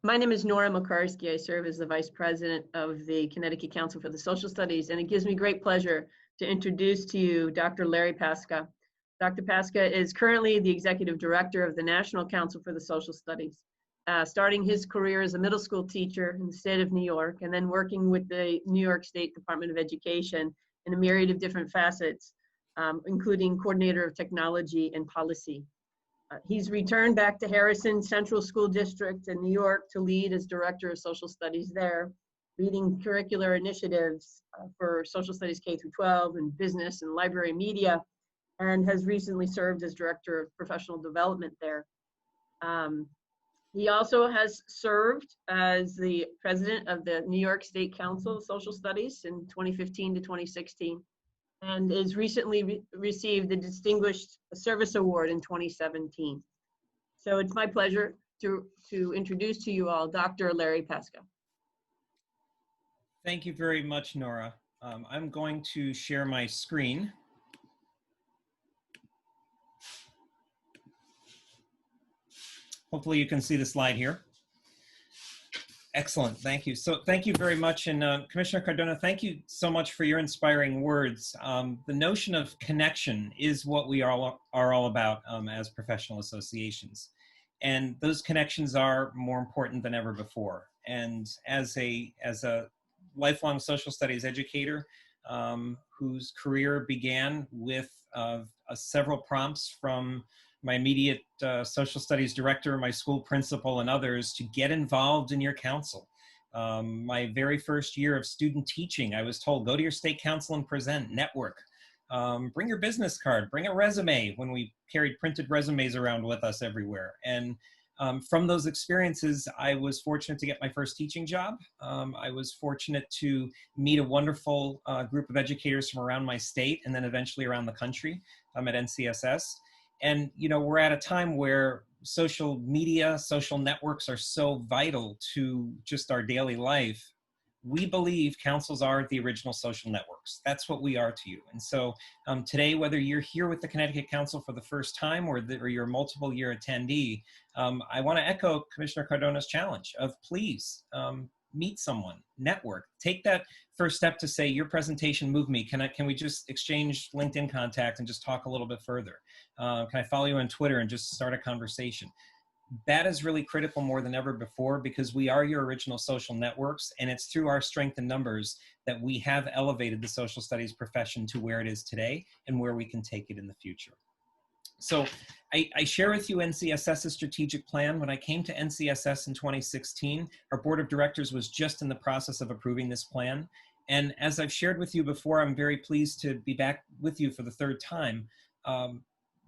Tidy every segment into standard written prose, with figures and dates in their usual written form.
My name is Nora Makarski. I serve as the Vice President of the Connecticut Council for the Social Studies, and it gives me great pleasure to introduce to you Dr. Larry Pasca. Dr. Pasca is currently the Executive Director of the National Council for the Social Studies, starting his career as a middle school teacher in the state of New York, and then working with the New York State Department of Education in a myriad of different facets, including coordinator of technology and policy. He's returned back to Harrison Central School District in New York to lead as Director of Social Studies there, leading curricular initiatives for Social Studies K through 12 and business and library media, and has recently served as Director of Professional Development there. He also has served as the President of the New York State Council of Social Studies in 2015 to 2016. And is recently received the Distinguished Service Award in 2017. So it's my pleasure to introduce to you all Dr. Larry Pasca. Thank you very much, Nora. I'm going to share my screen. Hopefully you can see the slide here. Excellent, thank you. So thank you very much. And Commissioner Cardona, thank you so much for your inspiring words. The notion of connection is what we are all about as professional associations. And those connections are more important than ever before. And as a lifelong social studies educator whose career began with several prompts from my immediate social studies director, my school principal, and others to get involved in your council. My very first year of student teaching, I was told, go to your state council and present, network. Bring your business card, bring a resume, when we carried printed resumes around with us everywhere. And from those experiences, I was fortunate to get my first teaching job. I was fortunate to meet a wonderful group of educators from around my state and then eventually around the country at NCSS. And, you know, we're at a time where social media, social networks are so vital to just our daily life. We believe councils are the original social networks. That's what we are to you. And so today, whether you're here with the Connecticut Council for the first time or you're a multiple year attendee, I want to echo Commissioner Cardona's challenge of please meet someone, network, take that first step to say your presentation moved me. Can we just exchange LinkedIn contact and just talk a little bit further? Can I follow you on Twitter and just start a conversation? That is really critical more than ever before because we are your original social networks, and it's through our strength in numbers that we have elevated the social studies profession to where it is today and where we can take it in the future. So I share with you NCSS's strategic plan. When I came to NCSS in 2016, our board of directors was just in the process of approving this plan. And as I've shared with you before, I'm very pleased to be back with you for the third time,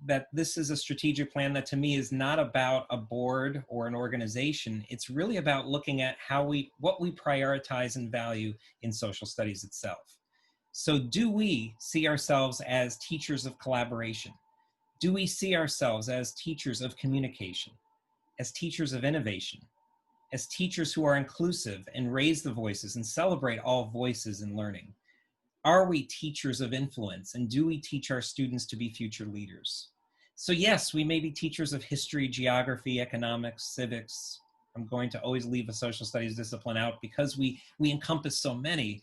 that this is a strategic plan that to me is not about a board or an organization. It's really about looking at what we prioritize and value in social studies itself. So do we see ourselves as teachers of collaboration? Do we see ourselves as teachers of communication, as teachers of innovation, as teachers who are inclusive and raise the voices and celebrate all voices in learning? Are we teachers of influence, and do we teach our students to be future leaders? So yes, we may be teachers of history, geography, economics, civics. I'm going to always leave a social studies discipline out because we encompass so many.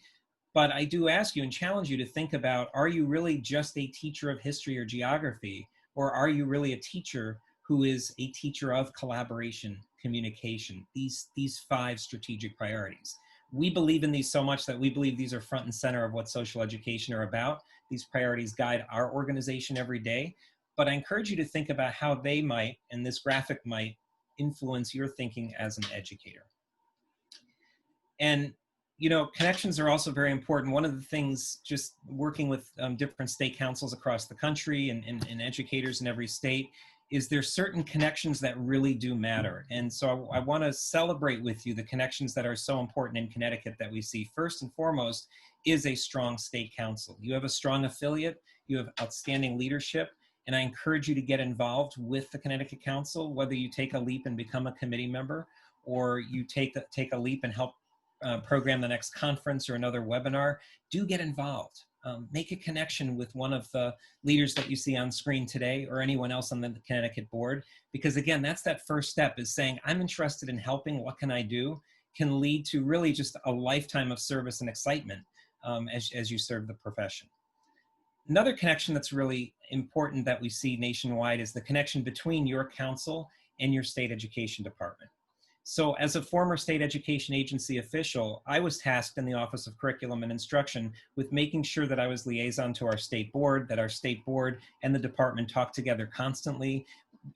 But I do ask you and challenge you to think about, are you really just a teacher of history or geography? Or are you really a teacher who is a teacher of collaboration, communication, these 5 strategic priorities? We believe in these so much that we believe these are front and center of what social education are about. These priorities guide our organization every day. But I encourage you to think about how they might, and this graphic might, influence your thinking as an educator. And you know, connections are also very important. One of the things, just working with different state councils across the country and educators in every state, is there's certain connections that really do matter. And so I want to celebrate with you the connections that are so important in Connecticut that we see. First and foremost is a strong state council. You have a strong affiliate, you have outstanding leadership, and I encourage you to get involved with the Connecticut Council, whether you take a leap and become a committee member, or you take a leap and help program the next conference or another webinar. Do get involved. make a connection with one of the leaders that you see on screen today or anyone else on the Connecticut board. Because again, that's that first step, is saying, I'm interested in helping, what can I do? Can lead to really just a lifetime of service and excitement as you serve the profession. Another connection that's really important that we see nationwide is the connection between your council and your state education department. So as a former state education agency official, I was tasked in the Office of Curriculum and Instruction with making sure that I was liaison to our state board, that our state board and the department talked together constantly.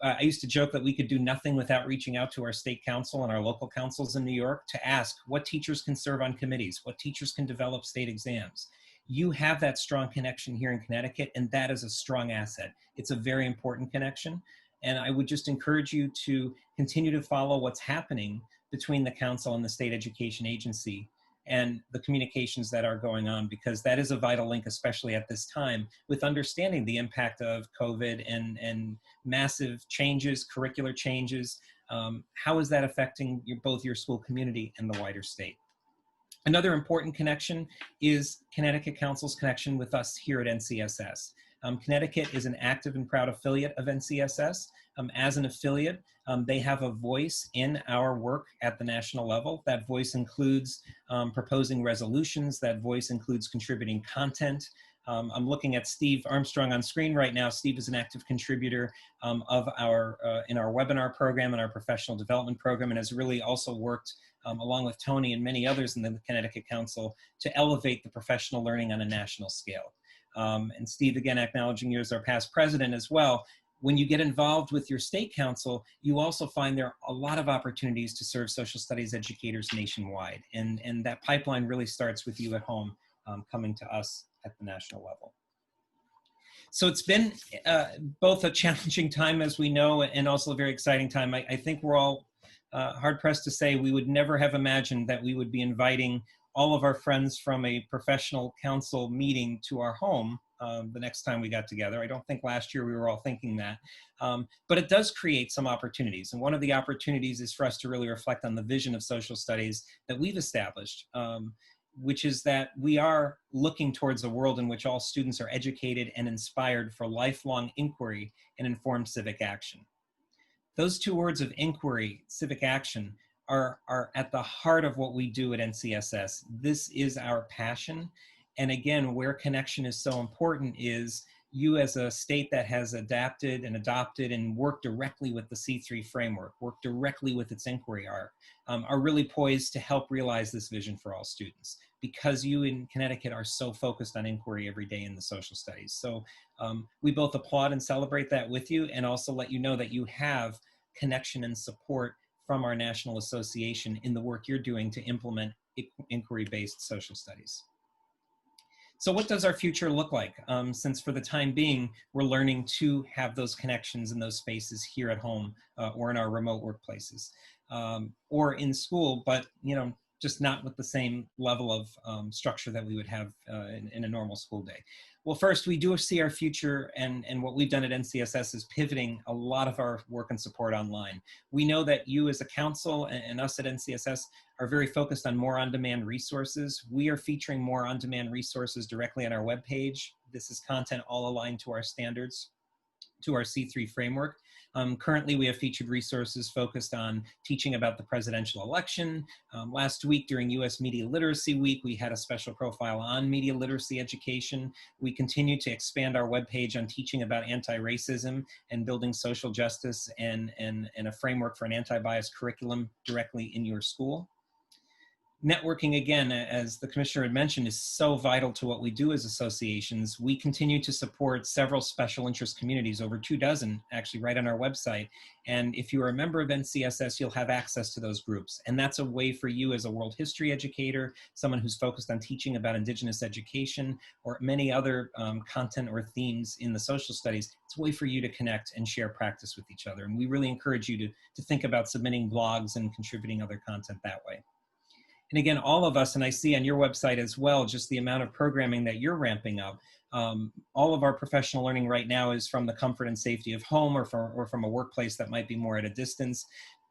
I used to joke that we could do nothing without reaching out to our state council and our local councils in New York to ask what teachers can serve on committees, what teachers can develop state exams. You have that strong connection here in Connecticut, and that is a strong asset. It's a very important connection. And I would just encourage you to continue to follow what's happening between the council and the state education agency and the communications that are going on, because that is a vital link, especially at this time, with understanding the impact of COVID and massive changes, curricular changes. How is that affecting both your school community and the wider state? Another important connection is Connecticut Council's connection with us here at NCSS. Connecticut is an active and proud affiliate of NCSS. As an affiliate, they have a voice in our work at the national level. That voice includes proposing resolutions. That voice includes contributing content. I'm looking at Steve Armstrong on screen right now. Steve is an active contributor in our webinar program and our professional development program, and has really also worked along with Tony and many others in the Connecticut Council to elevate the professional learning on a national scale. And Steve, again, acknowledging you as our past president as well. When you get involved with your state council, you also find there are a lot of opportunities to serve social studies educators nationwide. And that pipeline really starts with you at home, coming to us at the national level. So it's been both a challenging time, as we know, and also a very exciting time. I think we're all hard pressed to say we would never have imagined that we would be inviting all of our friends from a professional council meeting to our home the next time we got together. I don't think last year we were all thinking that, but it does create some opportunities. And one of the opportunities is for us to really reflect on the vision of social studies that we've established, which is that we are looking towards a world in which all students are educated and inspired for lifelong inquiry and informed civic action. Those two words of inquiry, civic action, are at the heart of what we do at NCSS. This is our passion. And again, where connection is so important is you as a state that has adapted and adopted and worked directly with the C3 framework, worked directly with its inquiry arc, are really poised to help realize this vision for all students, because you in Connecticut are so focused on inquiry every day in the social studies. So we both applaud and celebrate that with you, and also let you know that you have connection and support from our national association in the work you're doing to implement inquiry-based social studies. So what does our future look like? Since for the time being, we're learning to have those connections in those spaces here at home or in our remote workplaces or in school, but just not with the same level of structure that we would have in a normal school day. Well, first, we do see our future, and what we've done at NCSS is pivoting a lot of our work and support online. We know that you as a council and us at NCSS are very focused on more on-demand resources. We are featuring more on-demand resources directly on our webpage. This is content all aligned to our standards, to our C3 framework. Currently, we have featured resources focused on teaching about the presidential election. Last week during US Media Literacy Week, we had a special profile on media literacy education. We continue to expand our webpage on teaching about anti-racism and building social justice and a framework for an anti-bias curriculum directly in your school. Networking, again, as the commissioner had mentioned, is so vital to what we do as associations. We continue to support several special interest communities, over 24 actually, right on our website. And if you are a member of NCSS, you'll have access to those groups. And that's a way for you as a world history educator, someone who's focused on teaching about Indigenous education, or many other content or themes in the social studies. It's a way for you to connect and share practice with each other. And we really encourage you to think about submitting blogs and contributing other content that way. And again, all of us, and I see on your website as well, just the amount of programming that you're ramping up. All of our professional learning right now is from the comfort and safety of home or from a workplace that might be more at a distance.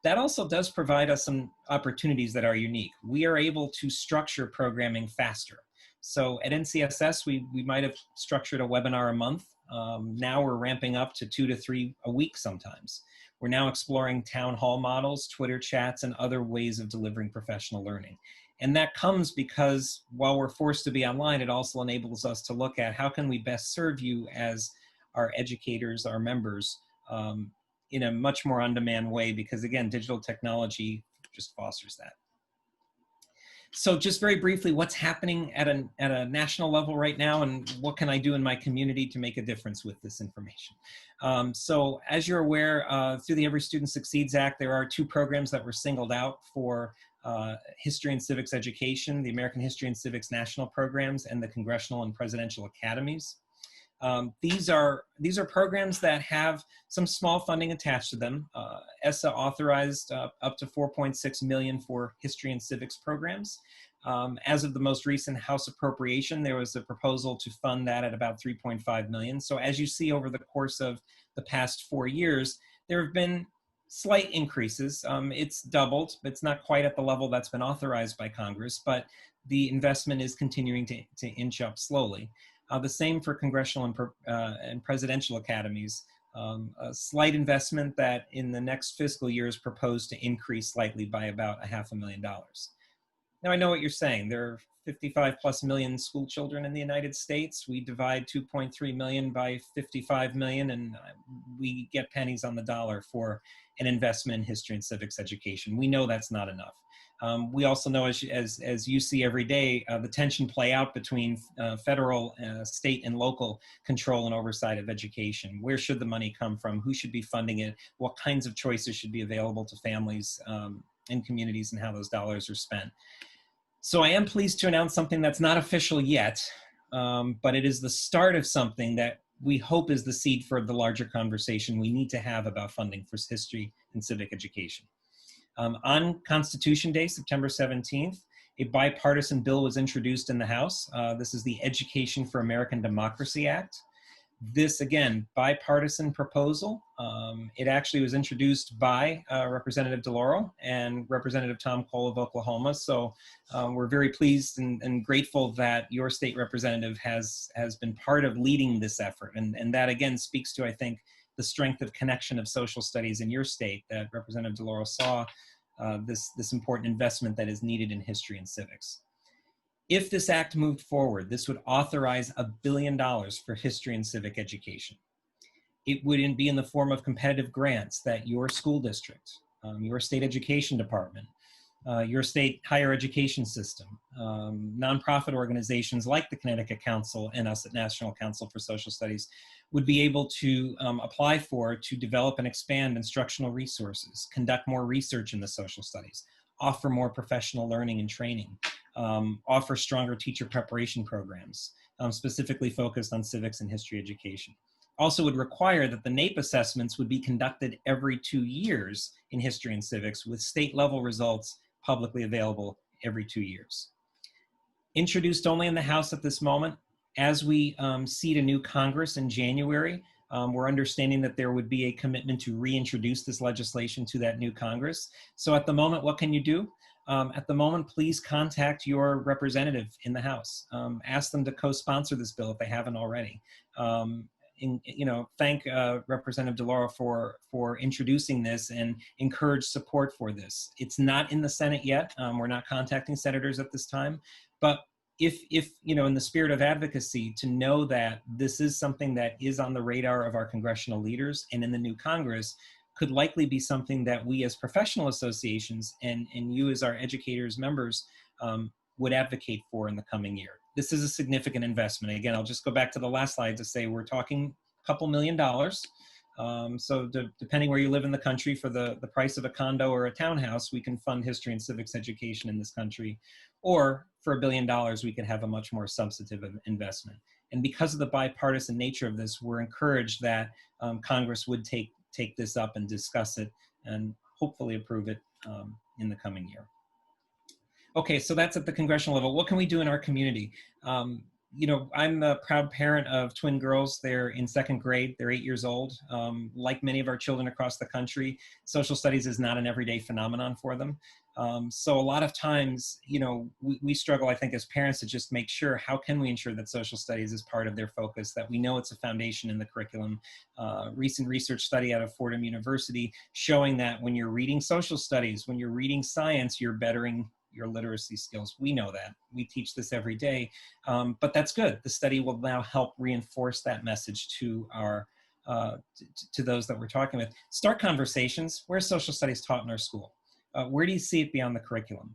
That also does provide us some opportunities that are unique. We are able to structure programming faster. So at NCSS, we might have structured a webinar a month. Now we're ramping up to 2 to 3 a week sometimes. We're now exploring town hall models, Twitter chats, and other ways of delivering professional learning. And that comes because while we're forced to be online, it also enables us to look at how can we best serve you as our educators, our members, in a much more on-demand way, because again, digital technology just fosters that. So just very briefly, what's happening at a national level right now, and what can I do in my community to make a difference with this information? So as you're aware, through the Every Student Succeeds Act, there are 2 programs that were singled out for history and civics education: the American History and Civics National Programs and the Congressional and Presidential Academies. These are programs that have some small funding attached to them. ESSA authorized up to $4.6 million for history and civics programs. As of the most recent House appropriation, there was a proposal to fund that at about $3.5 million. So as you see over the course of the past 4 years, there have been slight increases. It's doubled, but it's not quite at the level that's been authorized by Congress, but the investment is continuing to inch up slowly. The same for congressional and presidential academies. A slight investment that in the next fiscal year is proposed to increase slightly by about $500,000. Now I know what you're saying. There are 55+ million school children in the United States. We divide 2.3 million by 55 million and we get pennies on the dollar for an investment in history and civics education. We know that's not enough. We also know, as you see every day, the tension play out between federal, state, and local control and oversight of education. Where should the money come from? Who should be funding it? What kinds of choices should be available to families and communities, and how those dollars are spent? So I am pleased to announce something that's not official yet, but it is the start of something that we hope is the seed for the larger conversation we need to have about funding for history and civic education. On Constitution Day, September 17th, a bipartisan bill was introduced in the House. This is the Education for American Democracy Act. This, again, bipartisan proposal. It actually was introduced by Representative DeLauro and Representative Tom Cole of Oklahoma. So we're very pleased and grateful that your state representative has been part of leading this effort. And that, again, speaks to, I think, the strength of connection of social studies in your state, that Representative DeLauro saw this important investment that is needed in history and civics. If this act moved forward, this would authorize $1 billion for history and civic education. It would be in the form of competitive grants that your school district, your state education department, your state higher education system, nonprofit organizations like the Connecticut Council and us at National Council for Social Studies would be able to apply for to develop and expand instructional resources, conduct more research in the social studies, offer more professional learning and training, offer stronger teacher preparation programs, specifically focused on civics and history education. Also would require that the NAEP assessments would be conducted every 2 years in history and civics, with state level results publicly available every 2 years. Introduced only in the House at this moment. As we seat a new Congress in January, we're understanding that there would be a commitment to reintroduce this legislation to that new Congress. So at the moment, what can you do? At the moment, please contact your representative in the House. Ask them to co-sponsor this bill if they haven't already. Thank Representative DeLauro for introducing this and encourage support for this. It's not in the Senate yet. We're not contacting senators at this time, but if in the spirit of advocacy, to know that this is something that is on the radar of our congressional leaders and in the new Congress, could likely be something that we as professional associations and you as our educators members would advocate for in the coming year. This is a significant investment. Again, I'll just go back to the last slide to say we're talking a couple $1 million. Depending where you live in the country, for the price of a condo or a townhouse, we can fund history and civics education in this country. Or for $1 billion, we can have a much more substantive investment. And because of the bipartisan nature of this, we're encouraged that Congress would take this up and discuss it and hopefully approve it in the coming year. Okay, so that's at the congressional level. What can we do in our community? I'm a proud parent of twin girls. They're in 2nd grade. They're 8 years old. Like many of our children across the country, social studies is not an everyday phenomenon for them. So a lot of times, we struggle, I think, as parents to just make sure, how can we ensure that social studies is part of their focus, that we know it's a foundation in the curriculum. Recent research study out of Fordham University showing that when you're reading social studies, when you're reading science, you're bettering your literacy skills. We know that. We teach this every day, but that's good. The study will now help reinforce that message to our to those that we're talking with. Start conversations. Where's social studies taught in our school? Where do you see it beyond the curriculum?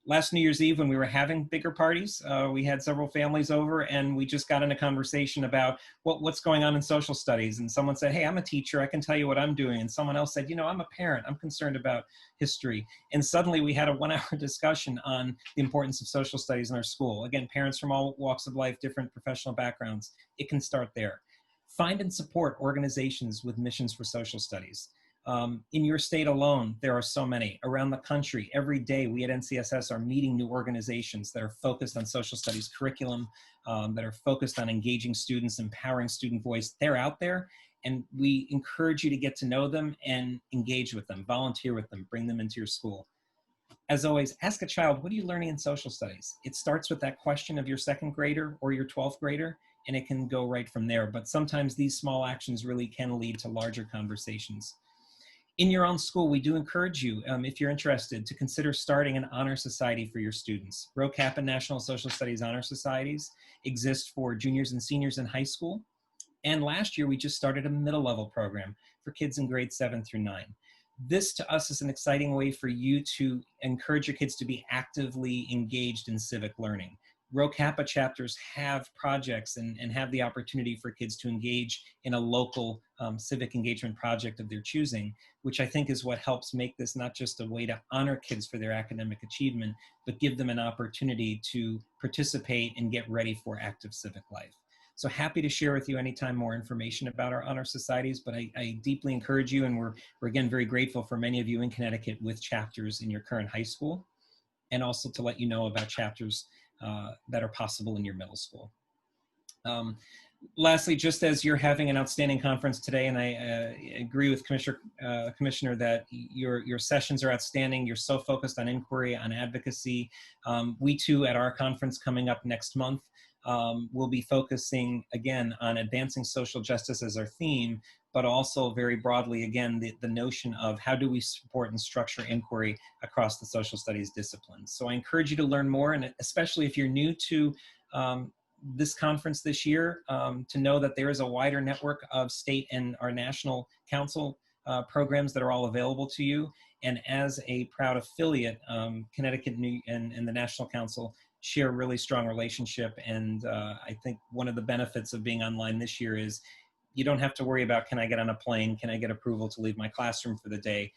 Last New Year's Eve, when we were having bigger parties, we had several families over, and we just got in a conversation about what's going on in social studies. And someone said, hey, I'm a teacher, I can tell you what I'm doing. And someone else said, I'm a parent, I'm concerned about history. And suddenly we had a 1-hour discussion on the importance of social studies in our school. Again, parents from all walks of life, different professional backgrounds. It can start there. Find and support organizations with missions for social studies. In your state alone, there are so many. Around the country, every day we at NCSS are meeting new organizations that are focused on social studies curriculum, that are focused on engaging students, empowering student voice. They're out there, and we encourage you to get to know them and engage with them, volunteer with them, bring them into your school. As always, ask a child, what are you learning in social studies? It starts with that question of your 2nd grader or your 12th grader, and it can go right from there. But sometimes these small actions really can lead to larger conversations. In your own school, we do encourage you, if you're interested, to consider starting an honor society for your students. Rho Kappa National Social Studies Honor Societies exist for juniors and seniors in high school. And last year, we just started a middle level program for kids in grades 7 through 9. This to us is an exciting way for you to encourage your kids to be actively engaged in civic learning. Rho Kappa chapters have projects and have the opportunity for kids to engage in a local civic engagement project of their choosing, which I think is what helps make this not just a way to honor kids for their academic achievement, but give them an opportunity to participate and get ready for active civic life. So happy to share with you anytime more information about our honor societies, but I deeply encourage you, and we're again very grateful for many of you in Connecticut with chapters in your current high school, and also to let you know about chapters that are possible in your middle school. Lastly, just as you're having an outstanding conference today, and I agree with Commissioner that your sessions are outstanding. You're so focused on inquiry, on advocacy. We too, at our conference coming up next month, will be focusing again on advancing social justice as our theme, but also very broadly, again, the notion of how do we support and structure inquiry across the social studies disciplines. So I encourage you to learn more, and especially if you're new to this conference this year, to know that there is a wider network of state and our national council programs that are all available to you. And as a proud affiliate, Connecticut and the National Council share a really strong relationship. And I think one of the benefits of being online this year is you don't have to worry about, can I get on a plane? Can I get approval to leave my classroom for the day?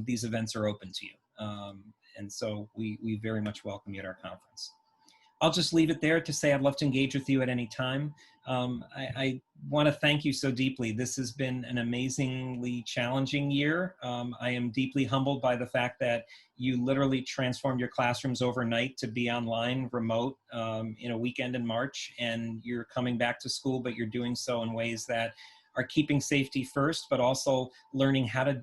These events are open to you. And so we very much welcome you at our conference. I'll just leave it there to say I'd love to engage with you at any time. I want to thank you so deeply. This has been an amazingly challenging year. I am deeply humbled by the fact that you literally transformed your classrooms overnight to be online, remote, in a weekend in March, and you're coming back to school, but you're doing so in ways that are keeping safety first, but also learning how to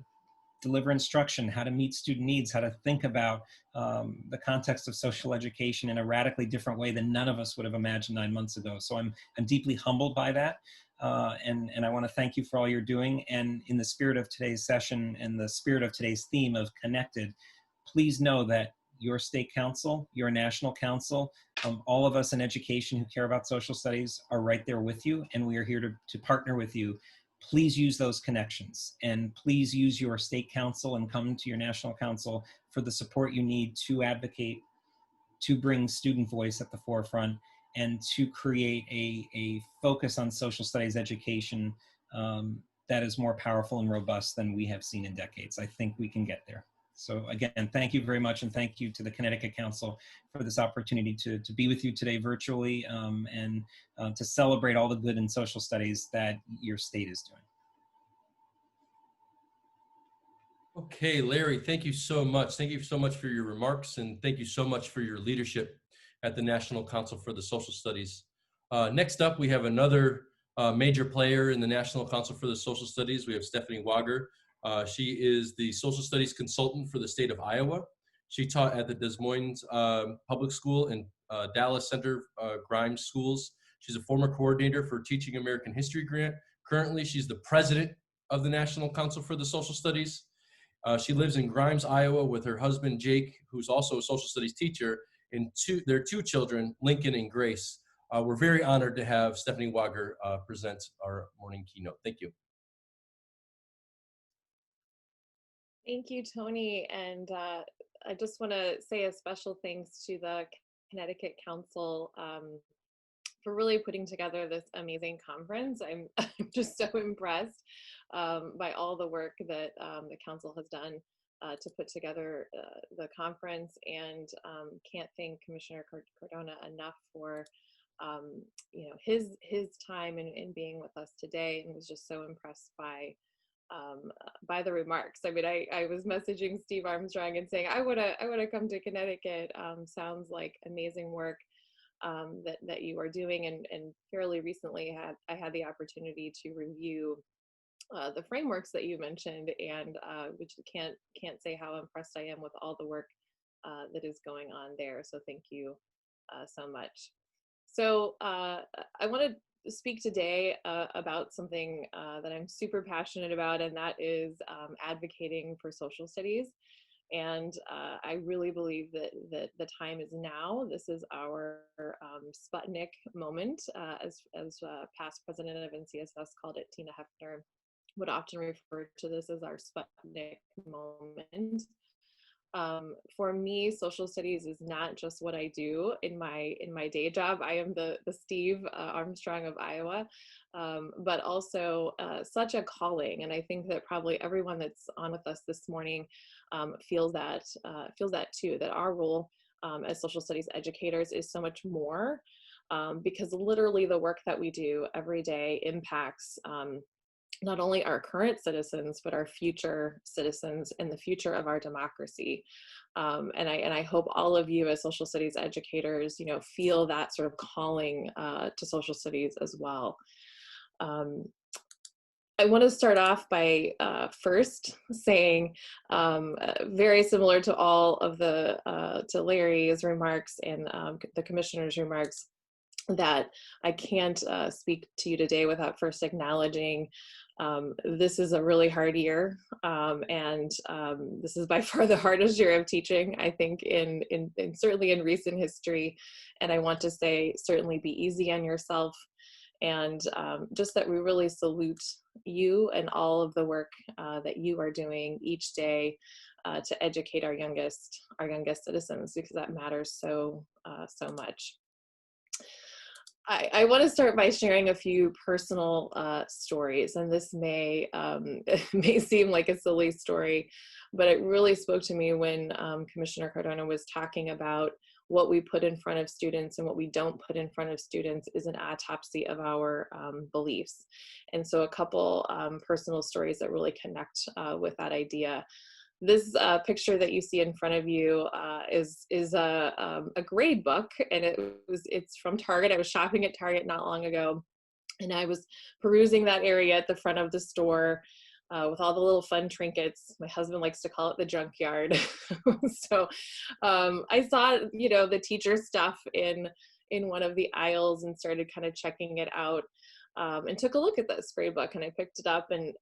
deliver instruction, how to meet student needs, how to think about the context of social education in a radically different way than none of us would have imagined 9 months ago. So I'm deeply humbled by that. And I want to thank you for all you're doing. And in the spirit of today's session and the spirit of today's theme of connected, please know that your state council, your national council, all of us in education who care about social studies are right there with you. And we are here to partner with you. Please use those connections, and please use your state council and come to your national council for the support you need to advocate, to bring student voice at the forefront, and to create a focus on social studies education that is more powerful and robust than we have seen in decades. I think we can get there. So again, thank you very much, and thank you to the Connecticut Council for this opportunity to be with you today virtually, and to celebrate all the good in social studies that your state is doing. Okay, Larry, thank you so much. Thank you so much for your remarks, and thank you so much for your leadership at the National Council for the Social Studies. Next up, we have another major player in the National Council for the Social Studies. We have Stephanie Wager. She is the Social Studies Consultant for the state of Iowa. She taught at the Des Moines Public School and Dallas Center Grimes Schools. She's a former coordinator for Teaching American History Grant. Currently, she's the president of the National Council for the Social Studies. She lives in Grimes, Iowa with her husband, Jake, who's also a social studies teacher, and their two children, Lincoln and Grace. We're very honored to have Stephanie Wager present our morning keynote. Thank you. Thank you, Tony. And I just want to say a special thanks to the Connecticut Council for really putting together this amazing conference. I'm just so impressed by all the work that the council has done to put together the conference, and can't thank Commissioner Cardona enough for his time in being with us today, and was just so impressed by the remarks. I mean, I was messaging Steve Armstrong and saying, I would have come to Connecticut. Sounds like amazing work that you are doing. And fairly recently I had the opportunity to review the frameworks that you mentioned, and which can't say how impressed I am with all the work that is going on there. So thank you so much. So I want to speak today about something that I'm super passionate about, and that is advocating for social studies. And I really believe that the time is now. This is our Sputnik moment, as past president of NCSS called it, Tina Hefner, would often refer to this as our Sputnik moment. For me, social studies is not just what I do in my day job. I am the Steve Armstrong of Iowa, but also such a calling. And I think that probably everyone that's on with us this morning feels that too, that our role as social studies educators is so much more, because literally the work that we do every day impacts not only our current citizens, but our future citizens and the future of our democracy. And I hope all of you as social studies educators, feel that sort of calling to social studies as well. I want to start off by first saying, very similar to all of to Larry's remarks and the commissioner's remarks, that I can't speak to you today without first acknowledging this is a really hard year, and this is by far the hardest year of teaching, I think, in certainly in recent history. And I want to say, certainly be easy on yourself, and just that we really salute you and all of the work that you are doing each day to educate our youngest citizens, because that matters so much. I want to start by sharing a few personal stories, and this may seem like a silly story, but it really spoke to me when Commissioner Cardona was talking about what we put in front of students and what we don't put in front of students is an autopsy of our beliefs. And so a couple personal stories that really connect with that idea. This picture that you see in front of you is a grade book, and it's from Target. I was shopping at Target not long ago, and I was perusing that area at the front of the store with all the little fun trinkets. My husband likes to call it the junkyard. So I saw, the teacher stuff in one of the aisles and started kind of checking it out. And took a look at this grade book, and I picked it up, and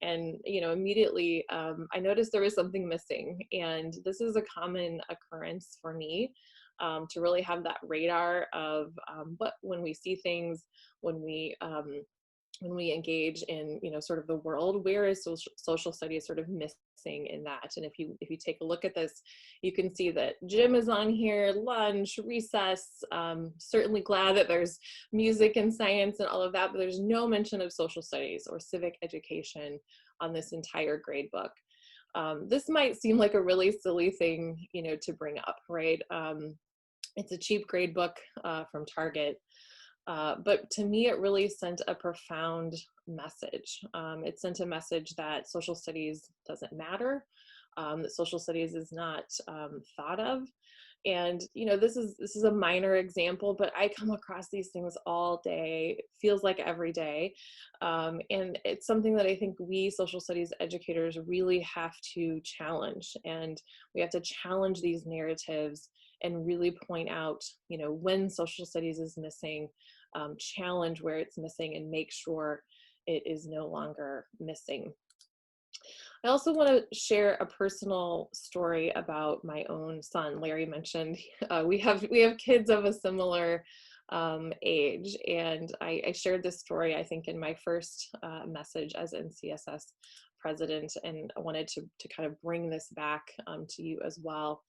immediately I noticed there was something missing. And this is a common occurrence for me, to really have that radar of when we see things, when we engage in sort of the world, where is social studies sort of missing in that. And if you take a look at this, you can see that gym is on here, lunch, recess, certainly glad that there's music and science and all of that, but there's no mention of social studies or civic education on this entire grade book. This might seem like a really silly thing to bring up, right? It's a cheap grade book from Target. But to me, it really sent a profound message. It sent a message that social studies doesn't matter, that social studies is not thought of. And, you know, this is a minor example, but I come across these things all day. It feels like every day. And it's something that I think we social studies educators really have to challenge. And we have to challenge these narratives and really point out, you know, when social studies is missing, challenge where it's missing, and make sure it is no longer missing. I also want to share a personal story about my own son. Larry mentioned we have kids of a similar age, and I shared this story, I think, in my first message as NCSS president, and I wanted to kind of bring this back to you as well.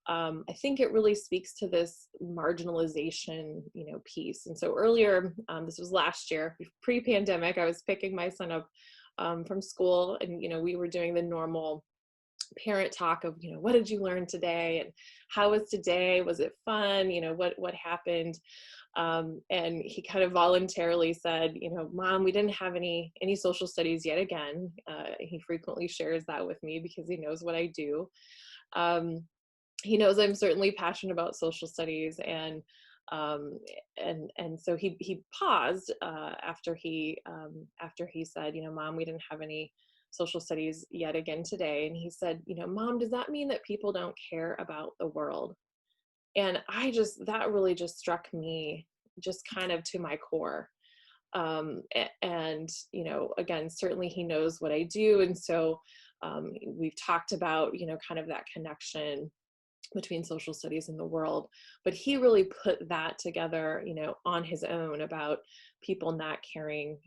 I think it really speaks to this marginalization, you know, piece. And so earlier, this was last year, pre-pandemic, I was picking my son up from school, and, you know, we were doing the normal parent talk of, you know, what did you learn today, and how was today? Was it fun? You know, what happened? And he kind of voluntarily said, you know, Mom, we didn't have any social studies yet again. He frequently shares that with me because he knows what I do. He knows I'm certainly passionate about social studies, and so he paused after he said, you know, Mom, we didn't have any social studies yet again today. And he said, you know, Mom, does that mean that people don't care about the world? And that really just struck me just kind of to my core. And, you know, again, certainly he knows what I do. And so we've talked about, you know, kind of that connection between social studies and the world, but he really put that together, you know, on his own, about people not caring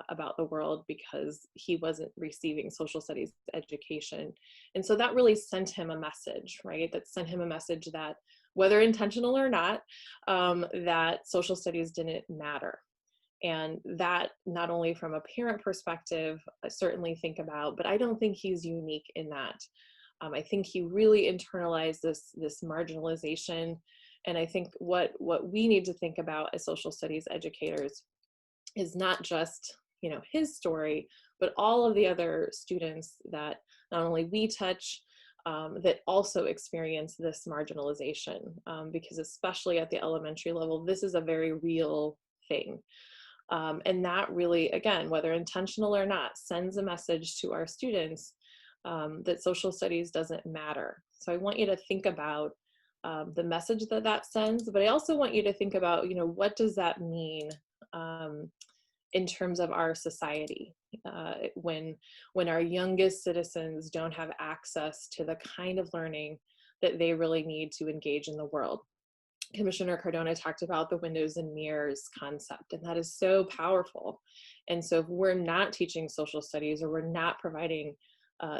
about the world because he wasn't receiving social studies education. And so that really sent him a message, right? That sent him a message that, whether intentional or not, that social studies didn't matter. And that, not only from a parent perspective, I certainly think about, but I don't think he's unique in that. I think he really internalized this marginalization. And I think what we need to think about as social studies educators is not just, you know, his story, but all of the other students that not only we touch, that also experience this marginalization, because especially at the elementary level, this is a very real thing. And that really, again, whether intentional or not, sends a message to our students that social studies doesn't matter. So I want you to think about the message that sends, but I also want you to think about, you know, what does that mean in terms of our society when our youngest citizens don't have access to the kind of learning that they really need to engage in the world. Commissioner Cardona talked about the windows and mirrors concept, and that is so powerful. And so if we're not teaching social studies, or we're not providing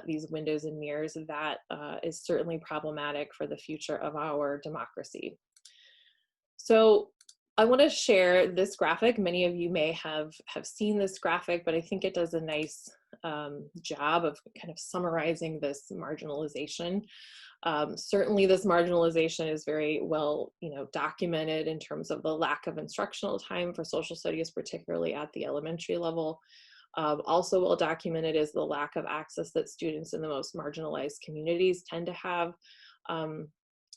these windows and mirrors, that is certainly problematic for the future of our democracy. So I want to share this graphic. Many of you may have seen this graphic, but I think it does a nice job of kind of summarizing this marginalization. Certainly this marginalization is very well, you know, documented in terms of the lack of instructional time for social studies, particularly at the elementary level. Also well documented is the lack of access that students in the most marginalized communities tend to have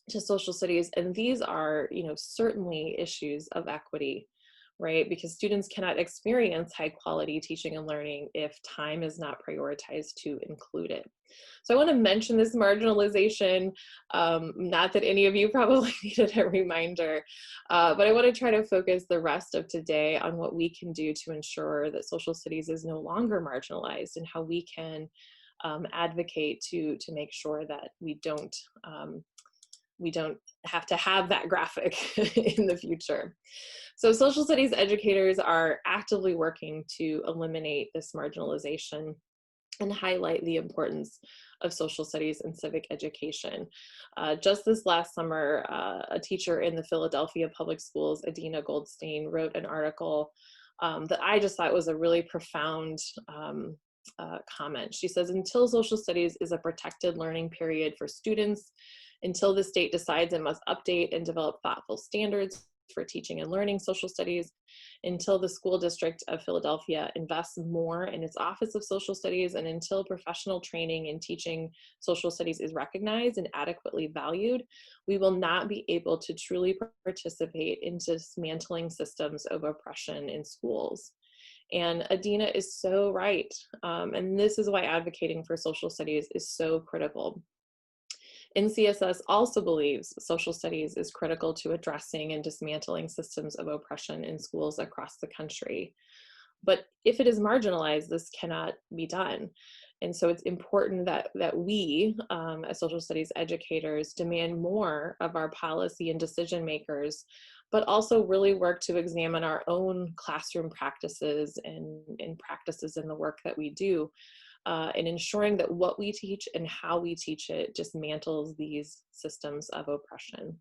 to social studies. And these are, you know, certainly issues of equity, right? Because students cannot experience high quality teaching and learning if time is not prioritized to include it. So I want to mention this marginalization, not that any of you probably needed a reminder, but I want to try to focus the rest of today on what we can do to ensure that social studies is no longer marginalized, and how we can advocate to make sure that we don't have to have that graphic in the future. So social studies educators are actively working to eliminate this marginalization and highlight the importance of social studies and civic education. Just this last summer, a teacher in the Philadelphia Public Schools, Adina Goldstein, wrote an article that I just thought was a really profound comment. She says, until social studies is a protected learning period for students, until the state decides it must update and develop thoughtful standards for teaching and learning social studies until the School District of Philadelphia invests more in its Office of Social Studies, and until professional training in teaching social studies is recognized and adequately valued, we will not be able to truly participate in dismantling systems of oppression in schools. And Adina is so right. And this is why advocating for social studies is so critical. NCSS also believes social studies is critical to addressing and dismantling systems of oppression in schools across the country. But if it is marginalized, this cannot be done. And so it's important that we, as social studies educators, demand more of our policy and decision makers, but also really work to examine our own classroom practices and practices in the work that we do, and ensuring that what we teach and how we teach it dismantles these systems of oppression.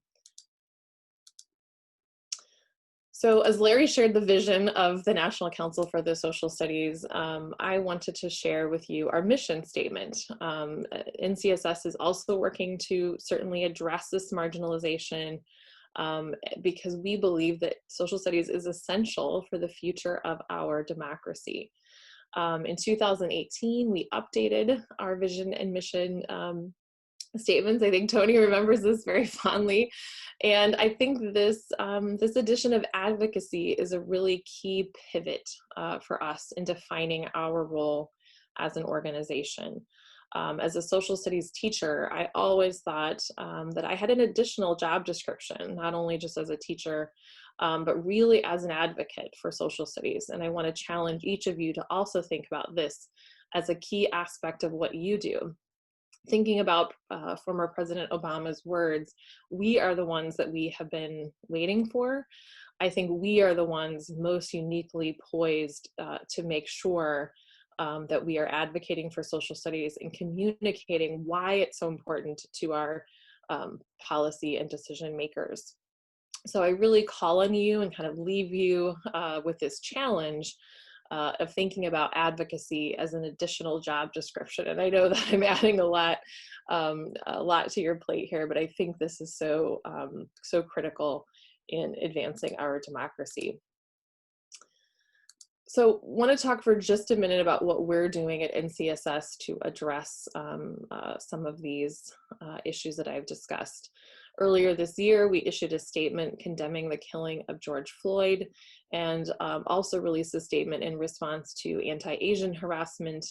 So as Larry shared the vision of the National Council for the Social Studies, I wanted to share with you our mission statement. NCSS is also working to certainly address this marginalization, because we believe that social studies is essential for the future of our democracy. In 2018, we updated our vision and mission statements. I think Tony remembers this very fondly. And I think this, this edition of advocacy is a really key pivot for us in defining our role as an organization. As a social studies teacher, I always thought that I had an additional job description, not only just as a teacher, but really as an advocate for social studies. And I want to challenge each of you to also think about this as a key aspect of what you do. Thinking about former President Obama's words, we are the ones that we have been waiting for. I think we are the ones most uniquely poised to make sure that we are advocating for social studies and communicating why it's so important to our policy and decision makers. So I really call on you and kind of leave you with this challenge of thinking about advocacy as an additional job description. And I know that I'm adding a lot to your plate here, but I think this is so critical in advancing our democracy. So I want to talk for just a minute about what we're doing at NCSS to address some of these issues that I've discussed. Earlier this year, we issued a statement condemning the killing of George Floyd, and also released a statement in response to anti-Asian harassment.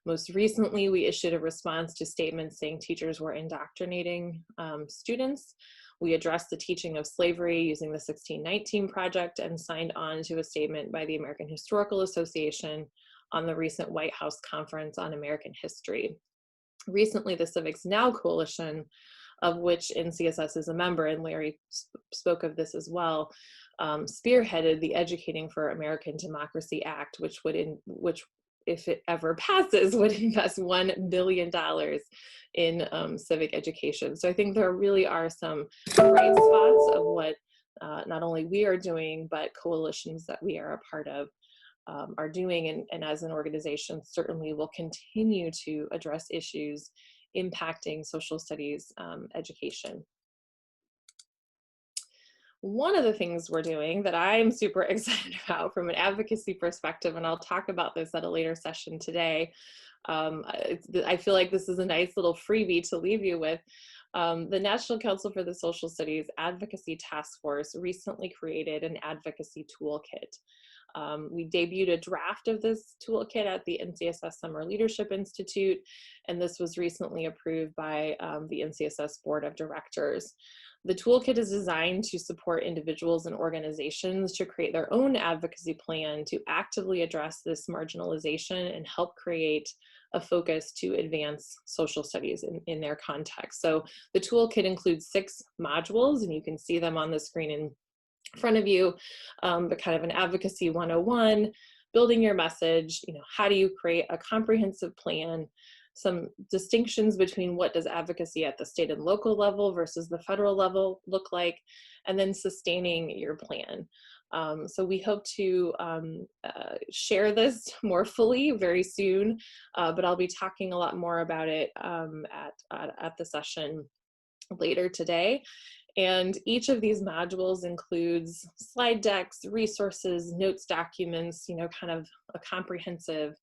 Most recently, we issued a response to statements saying teachers were indoctrinating students. We addressed the teaching of slavery using the 1619 Project and signed on to a statement by the American Historical Association on the recent White House Conference on American History. Recently, the Civics Now Coalition, of which NCSS is a member, and Larry spoke of this as well, spearheaded the Educating for American Democracy Act, which, if it ever passes, would invest $1 billion in civic education. So I think there really are some bright spots of what not only we are doing, but coalitions that we are a part of are doing. And as an organization, certainly will continue to address issues impacting social studies education. One of the things we're doing that I'm super excited about from an advocacy perspective, and I'll talk about this at a later session today, I feel like this is a nice little freebie to leave you with. The National Council for the Social Studies Advocacy Task Force recently created an advocacy toolkit. We debuted a draft of this toolkit at the NCSS Summer Leadership Institute, and this was recently approved by the NCSS Board of Directors. The toolkit is designed to support individuals and organizations to create their own advocacy plan to actively address this marginalization and help create a focus to advance social studies in their context. So the toolkit includes 6 modules, and you can see them on the screen in front of you, but kind of an advocacy 101, building your message, how do you create a comprehensive plan, some distinctions between what does advocacy at the state and local level versus the federal level look like, and then sustaining your plan. So we hope to share this more fully very soon, but I'll be talking a lot more about it at the session later today. And each of these modules includes slide decks, resources, notes, documents, kind of a comprehensive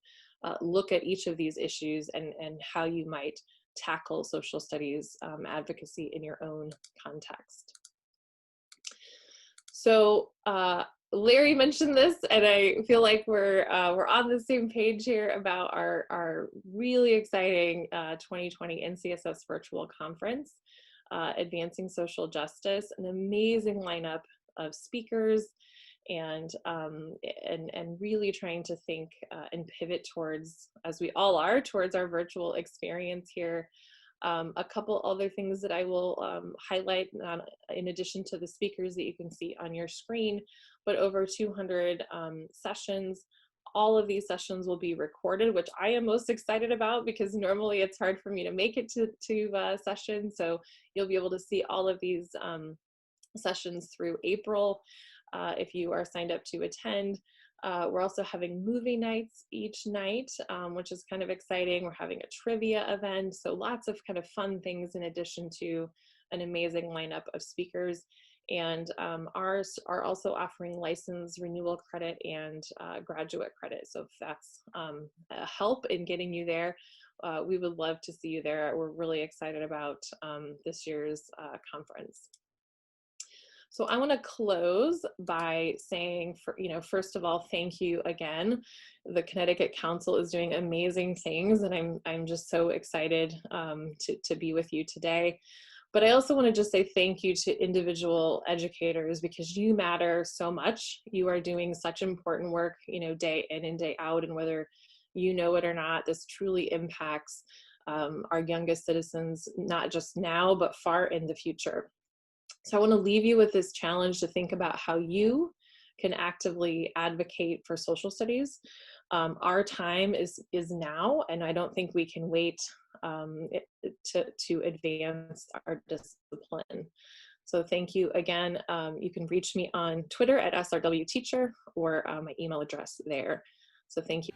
look at each of these issues and how you might tackle social studies advocacy in your own context. So Larry mentioned this, and I feel like we're on the same page here about our really exciting 2020 NCSS virtual conference, Advancing Social Justice, an amazing lineup of speakers, and really trying to think and pivot towards, as we all are, towards our virtual experience here. A couple other things that I will highlight in addition to the speakers that you can see on your screen, but over 200 sessions. All of these sessions will be recorded, which I am most excited about because normally it's hard for me to make it to sessions. So you'll be able to see all of these sessions through April if you are signed up to attend. We're also having movie nights each night, which is kind of exciting. We're having a trivia event, so lots of kind of fun things in addition to an amazing lineup of speakers. And ours are also offering license renewal credit and graduate credit. So if that's a help in getting you there, we would love to see you there. We're really excited about this year's conference. So I want to close by saying, first of all, thank you again. The Connecticut Council is doing amazing things, and I'm just so excited to be with you today. But I also want to just say thank you to individual educators, because you matter so much. You are doing such important work, day in and day out, and whether you know it or not, this truly impacts our youngest citizens, not just now, but far in the future. So I want to leave you with this challenge to think about how you can actively advocate for social studies. Our time is now, and I don't think we can wait to advance our discipline. So thank you again. You can reach me on Twitter at SRWTeacher or my email address there. So thank you.